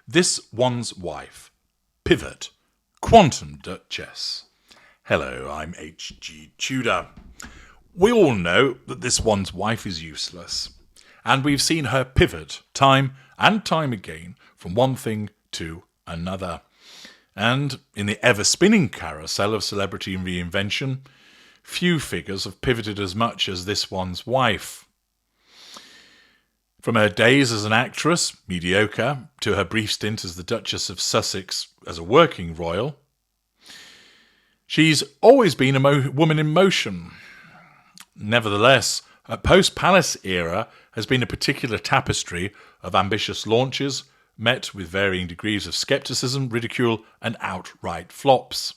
This One's Wife, Pivot, Quantum Duchess. Hello, I'm H.G. Tudor. We all know that this one's wife is useless, and we've seen her pivot time and time again from one thing to another. And in the ever-spinning carousel of celebrity reinvention, few figures have pivoted as much as this one's wife. From her days as an actress, mediocre, to her brief stint as the Duchess of Sussex as a working royal, she's always been a woman in motion. Nevertheless, her post-palace era has been a particular tapestry of ambitious launches, met with varying degrees of scepticism, ridicule, and outright flops.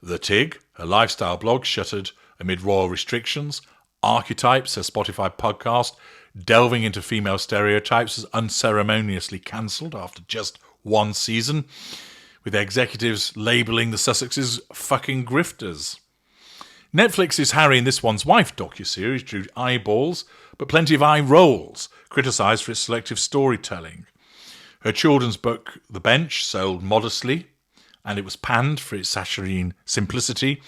The Tig, her lifestyle blog, shuttered amid royal restrictions. Archetypes, her Spotify podcast, delving into female stereotypes, was unceremoniously cancelled after just one season, with executives labelling the Sussexes fucking grifters. Netflix's Harry and This One's Wife docuseries drew eyeballs, but plenty of eye rolls, criticised for its selective storytelling. Her children's book, The Bench, sold modestly, and it was panned for its saccharine simplicity.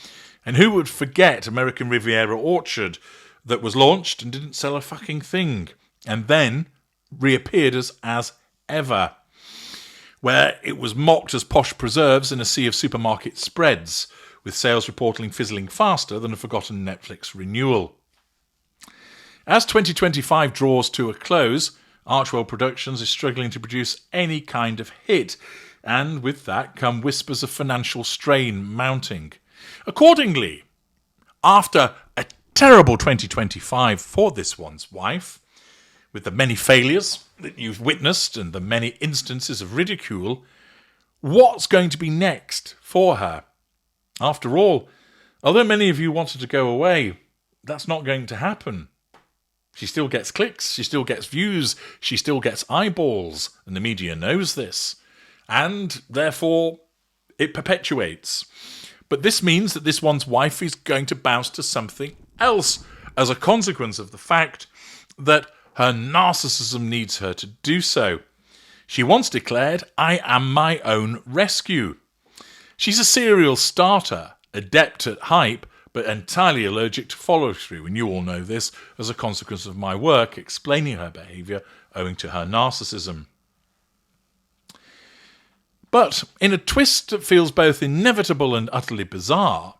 And who would forget American Riviera Orchard, that was launched and didn't sell a fucking thing, and then reappeared as ever, where it was mocked as posh preserves in a sea of supermarket spreads, with sales reportedly fizzling faster than a forgotten Netflix renewal. As 2025 draws to a close, Archwell Productions is struggling to produce any kind of hit, and with that come whispers of financial strain mounting. Accordingly, after a terrible 2025 for This One's Wife, with the many failures that you've witnessed and the many instances of ridicule, what's going to be next for her? After all, although many of you wanted to go away, that's not going to happen. She still gets clicks, she still gets views, she still gets eyeballs, and the media knows this. And therefore, it perpetuates. But this means that This One's Wife is going to bounce to something else as a consequence of the fact that her narcissism needs her to do so. She once declared, "I am my own rescue." She's a serial starter, adept at hype, but entirely allergic to follow-through, and you all know this as a consequence of my work explaining her behaviour owing to her narcissism. But in a twist that feels both inevitable and utterly bizarre,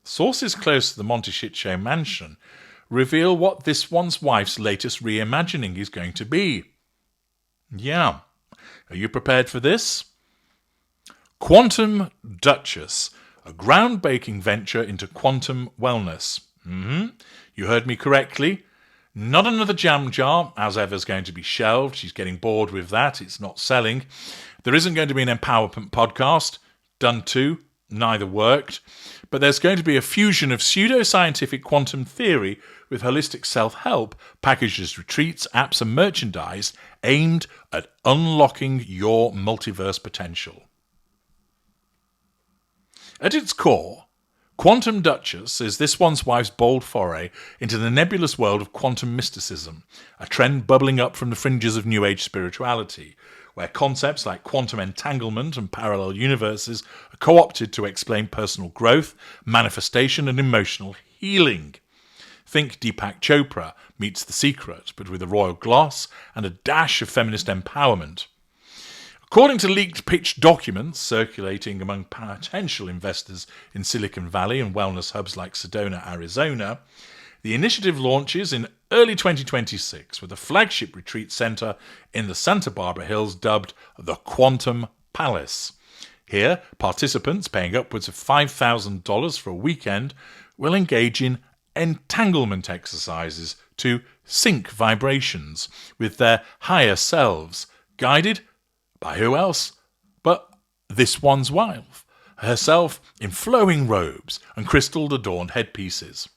sources close to the Monty Shit Show mansion reveal what This One's Wife's latest reimagining is going to be. Yeah, are you prepared for this? Quantum Duchess, a groundbreaking venture into quantum wellness. You heard me correctly. Not another jam jar, as ever, is going to be shelved. She's getting bored with that. It's not selling. There isn't going to be an empowerment podcast. Done two. Neither worked. But there's going to be a fusion of pseudoscientific quantum theory with holistic self-help, packaged as retreats, apps and merchandise aimed at unlocking your multiverse potential. At its core, Quantum Duchess is This One's Wife's bold foray into the nebulous world of quantum mysticism, a trend bubbling up from the fringes of New Age spirituality, where concepts like quantum entanglement and parallel universes are co-opted to explain personal growth, manifestation, and emotional healing. Think Deepak Chopra meets The Secret, but with a royal gloss and a dash of feminist empowerment. According to leaked pitch documents circulating among potential investors in Silicon Valley and wellness hubs like Sedona, Arizona, the initiative launches in early 2026 with a flagship retreat center in the Santa Barbara Hills dubbed the Quantum Palace. Here, participants paying upwards of $5,000 for a weekend will engage in entanglement exercises to sync vibrations with their higher selves, guided by who else but This One's Wife, herself in flowing robes and crystal-adorned headpieces.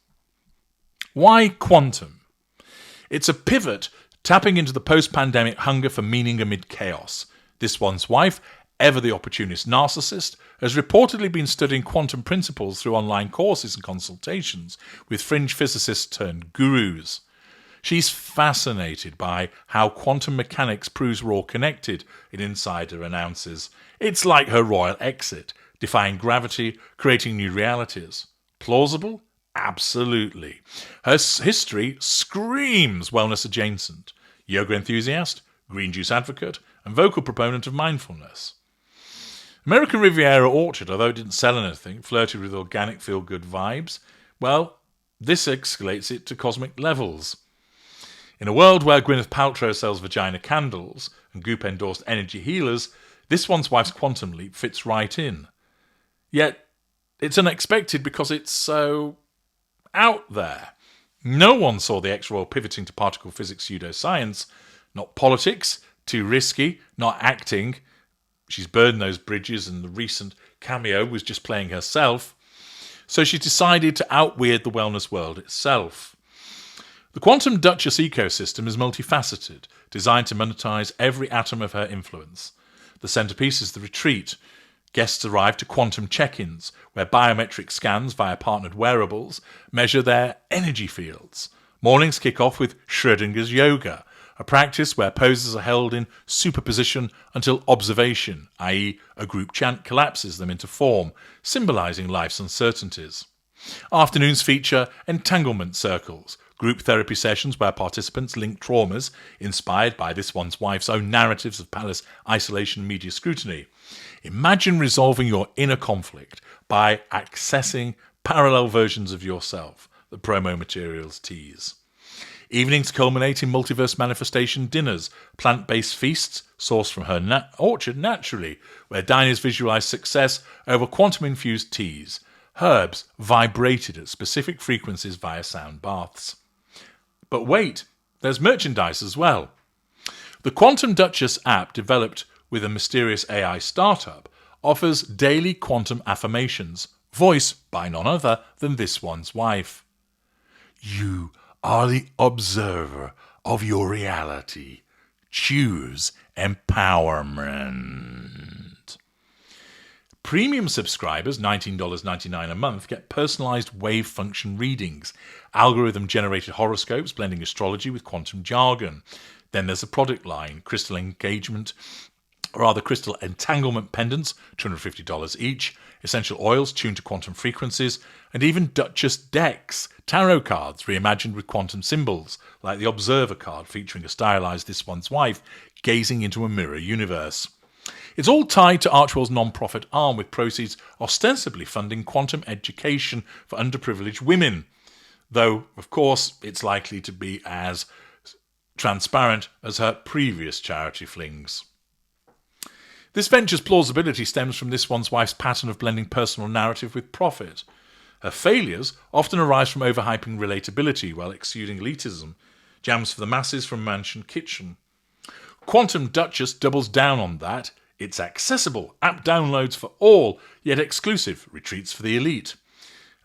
Why quantum? It's a pivot tapping into the post-pandemic hunger for meaning amid chaos. This One's Wife, ever the opportunist narcissist, has reportedly been studying quantum principles through online courses and consultations with fringe physicists turned gurus. She's fascinated by how quantum mechanics proves we're all connected, an insider announces. It's like her royal exit, defying gravity, creating new realities. Plausible? Absolutely. Her history screams wellness adjacent. Yoga enthusiast, green juice advocate, and vocal proponent of mindfulness. American Riviera Orchard, although it didn't sell anything, flirted with organic feel-good vibes. Well, this escalates it to cosmic levels. In a world where Gwyneth Paltrow sells vagina candles and Goop-endorsed energy healers, this one's wife's quantum leap fits right in. Yet, it's unexpected because it's so out there. No one saw the ex-royal pivoting to particle physics pseudoscience. Not politics, too risky, not acting. She's burned those bridges and the recent cameo was just playing herself. So she decided to out-weird the wellness world itself. The Quantum Duchess ecosystem is multifaceted, designed to monetize every atom of her influence. The centerpiece is the retreat. Guests arrive to quantum check-ins, where biometric scans via partnered wearables measure their energy fields. Mornings kick off with Schrödinger's yoga, a practice where poses are held in superposition until observation, i.e. a group chant collapses them into form, symbolizing life's uncertainties. Afternoons feature entanglement circles, group therapy sessions where participants link traumas inspired by this one's wife's own narratives of palace isolation and media scrutiny. Imagine resolving your inner conflict by accessing parallel versions of yourself, the promo materials tease. Evenings culminate in multiverse manifestation dinners, plant-based feasts sourced from her orchard naturally, where diners visualize success over quantum-infused teas, herbs vibrated at specific frequencies via sound baths. But wait, there's merchandise as well. The Quantum Duchess app, developed with a mysterious AI startup, offers daily quantum affirmations, voiced by none other than this one's wife. You are the observer of your reality. Choose empowerment. Premium subscribers, $19.99 a month, get personalized wave function readings, algorithm-generated horoscopes blending astrology with quantum jargon. Then there's a product line, crystal entanglement pendants, $250 each, essential oils tuned to quantum frequencies, and even Duchess decks, tarot cards reimagined with quantum symbols, like the Observer card featuring a stylized This One's Wife gazing into a mirror universe. It's all tied to Archewell's non-profit arm, with proceeds ostensibly funding quantum education for underprivileged women, though, of course, it's likely to be as transparent as her previous charity flings. This venture's plausibility stems from this one's wife's pattern of blending personal narrative with profit. Her failures often arise from overhyping relatability while exuding elitism, jams for the masses from Mansion Kitchen. Quantum Duchess doubles down on that. It's accessible, app downloads for all, yet exclusive, retreats for the elite.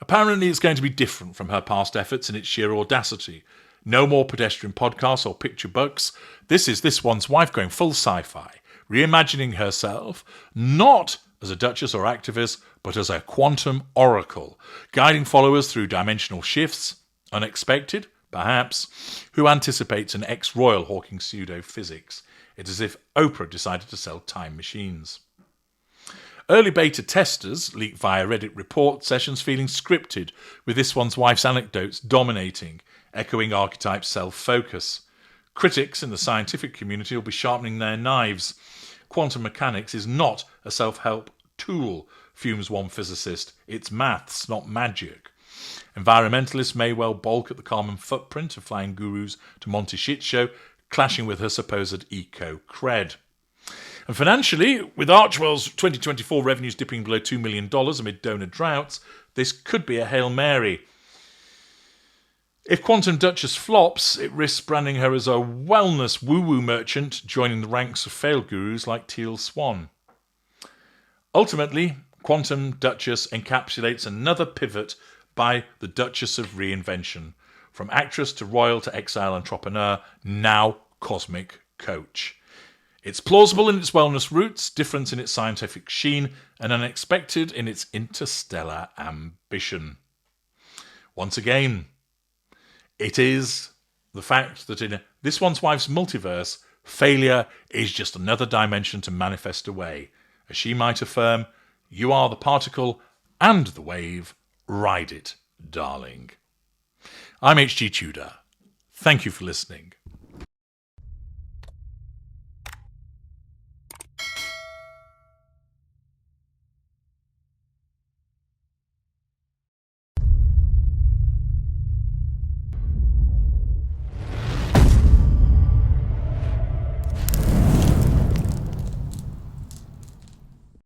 Apparently it's going to be different from her past efforts in its sheer audacity. No more pedestrian podcasts or picture books. This is this one's wife going full sci-fi, reimagining herself not as a duchess or activist, but as a quantum oracle, guiding followers through dimensional shifts, unexpected, perhaps, who anticipates an ex-royal hawking pseudo-physics. It's as if Oprah decided to sell time machines. Early beta testers leaked via Reddit report sessions feeling scripted, with this one's wife's anecdotes dominating, echoing archetype's self-focus. Critics in the scientific community will be sharpening their knives. Quantum mechanics is not a self-help tool, fumes one physicist. It's maths, not magic. Environmentalists may well balk at the carbon footprint of flying gurus to Monty Shit Show, clashing with her supposed eco-cred. And financially, with Archewell's 2024 revenues dipping below $2 million amid donor droughts, this could be a Hail Mary. If Quantum Duchess flops, it risks branding her as a wellness woo-woo merchant, joining the ranks of failed gurus like Teal Swan. Ultimately, Quantum Duchess encapsulates another pivot by the Duchess of Reinvention, from actress to royal to exile entrepreneur, now cosmic coach. It's plausible in its wellness roots, different in its scientific sheen, and unexpected in its interstellar ambition. Once again, it is the fact that in This One's Wife's multiverse, failure is just another dimension to manifest away. As she might affirm, you are the particle and the wave. Ride it, darling. I'm H.G. Tudor. Thank you for listening.